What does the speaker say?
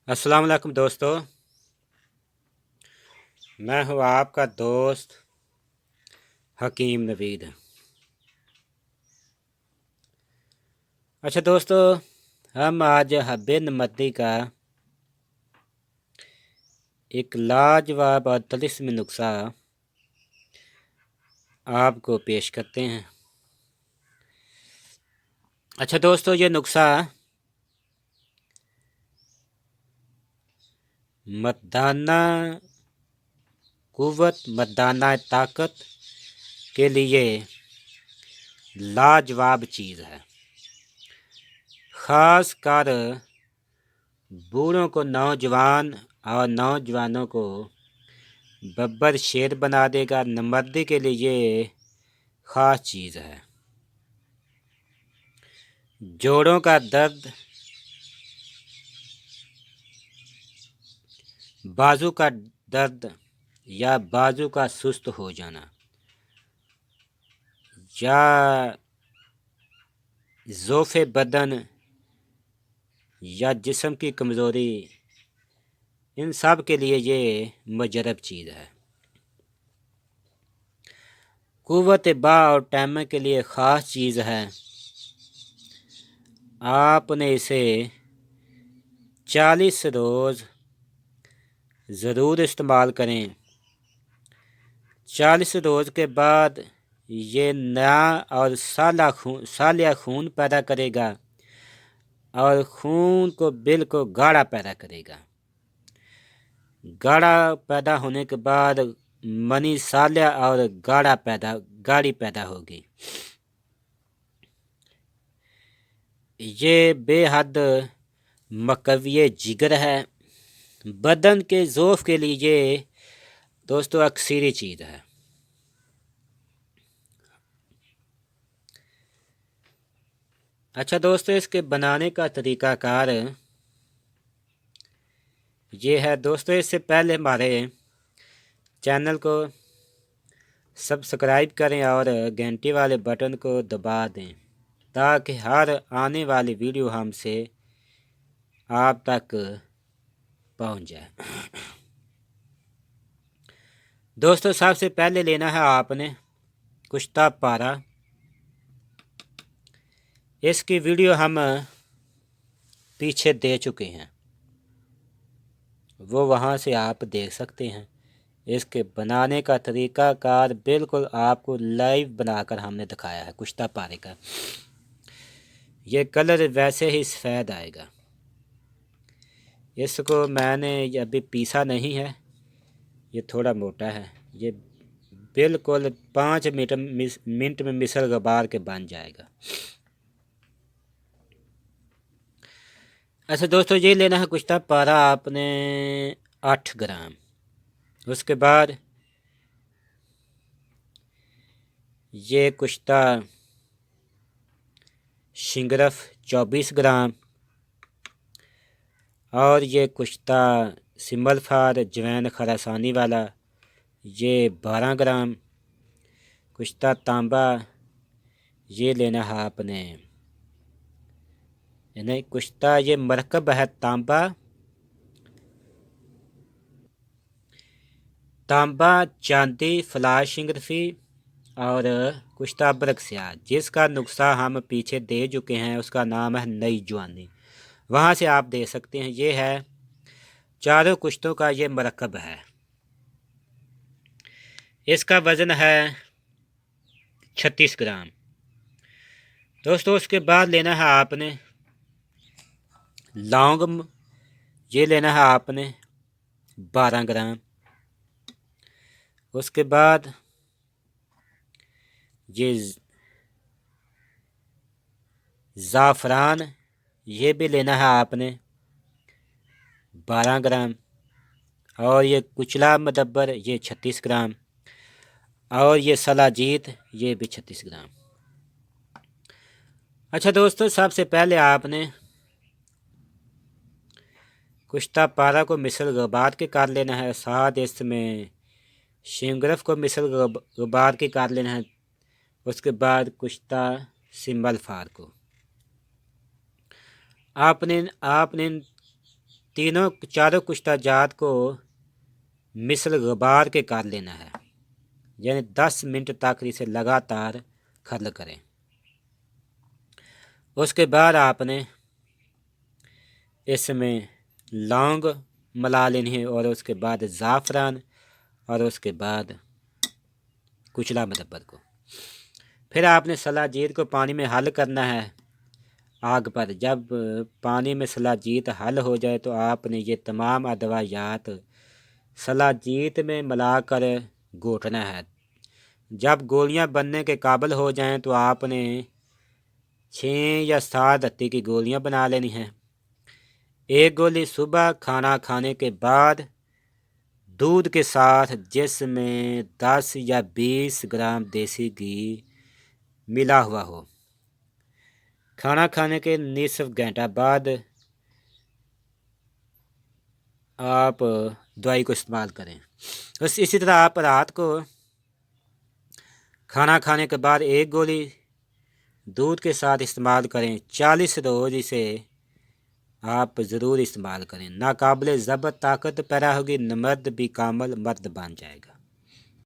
अस्सलाम वालेकुम दोस्तों। मैं हूँ आपका दोस्त हकीम नवीद। अच्छा दोस्तों, हम आज हब्बे नमद्दी का एक लाजवाब और तिलिस्मी नुस्खा आपको पेश करते हैं। अच्छा दोस्तों, ये नुस्खा मर्दाना कुव्वत, मर्दाना ताकत के लिए लाजवाब चीज़ है। ख़ास कर बूढ़ों को, नौजवान और नौजवानों को बब्बर शेर बना देगा। नमद्दी के लिए ये ख़ास चीज़ है। जोड़ों का दर्द, बाजू का दर्द या बाजू का सुस्त हो जाना या ज़ोफ़े बदन या जिस्म की कमज़ोरी, इन सब के लिए ये मुजरब चीज़ है। कुव्वत बा और टैमा के लिए ख़ास चीज़ है। आपने इसे 40 रोज़ ज़रूर इस्तेमाल करें। 40 रोज़ के बाद ये नया और सालिया खून पैदा करेगा और खून को बिल्कुल गाढ़ा पैदा करेगा। गाढ़ा पैदा होने के बाद मनी सालिया और गाढ़ी पैदा होगी। ये बेहद मकवी जिगर है। बदन के ज़ोफ़ के लिए ये दोस्तों अक्सीरी चीज़ है। अच्छा दोस्तों, इसके बनाने का तरीक़ाकार ये है। दोस्तों, इससे पहले हमारे चैनल को सब्सक्राइब करें और घंटी वाले बटन को दबा दें ताकि हर आने वाली वीडियो हमसे आप तक पहुंच जाए। दोस्तों, सबसे पहले लेना है आपने कुश्ता पारा। इसकी वीडियो हम पीछे दे चुके हैं, वो वहाँ से आप देख सकते हैं। इसके बनाने का तरीक़ाकार बिल्कुल आपको लाइव बनाकर हमने दिखाया है कुश्ता पारे का। ये कलर वैसे ही सफ़ेद आएगा। इसको मैंने अभी पीसा नहीं है, ये थोड़ा मोटा है। ये बिल्कुल 5 मिनट में मिसल गबार के बन जाएगा। अच्छा दोस्तों, ये लेना है कुश्ता पारा आपने 8 ग्राम। उसके बाद ये कुश्ता शिंगरफ 24 ग्राम और ये कुश्ता सिमल फार जवैन खरासानी वाला ये 12 ग्राम। कुश्ता तांबा ये लेना है आपने, नहीं कुश्ता ये मरकब है तांबा चांदी फ्लाश शिंगरफी और कुश्ता बरकसिया, जिसका नुस्खा हम पीछे दे चुके हैं। उसका नाम है नई जवानी, वहाँ से आप दे सकते हैं। ये है चारों कुश्तों का ये मरकब है। इसका वज़न है 36 ग्राम। दोस्तों, उसके बाद लेना है आपने लौंग, ये लेना है आपने 12 ग्राम। उसके बाद ये ज़ाफ़रान, ये भी लेना है आपने 12 ग्राम। और ये कुचला मदब्बर ये 36 ग्राम और ये सलाजीत ये भी 36 ग्राम। अच्छा दोस्तों, सबसे पहले आपने कुश्ता पारा को मिसल गबार के काट लेना है। साथ इसमें शिंगरफ को मिसल गबार के काट लेना है। उसके बाद कुश्ता सिंबल फार को आपने चारों कुश्ता जात को मिसल गुबार के कर लेना है, यानी 10 मिनट तक इसे लगातार खर्ल करें। उसके बाद आपने इसमें लौंग मिला लेनी है और उसके बाद ज़ाफ़रान और उसके बाद कुचला मदब्बर को। फिर आपने सलाजीत को पानी में हल करना है आग पर। जब पानी में सलाजीत हल हो जाए तो आपने ये तमाम अदवायात सलाजीत में मिलाकर घोटना है। जब गोलियां बनने के काबिल हो जाएं तो आपने 6 या 7 रत्ती की गोलियां बना लेनी हैं। एक गोली सुबह खाना खाने के बाद दूध के साथ, जिसमें 10 या 20 ग्राम देसी घी मिला हुआ हो। खाना खाने के निसफ घंटा बाद आप दवाई को इस्तेमाल करें। इसी तरह आप रात को खाना खाने के बाद एक गोली दूध के साथ इस्तेमाल करें। 40 रोज़ इसे आप ज़रूर इस्तेमाल करें। नाकाबिल ज़ब्त ताकत पैदा होगी, मर्द भी कामल मर्द बन जाएगा।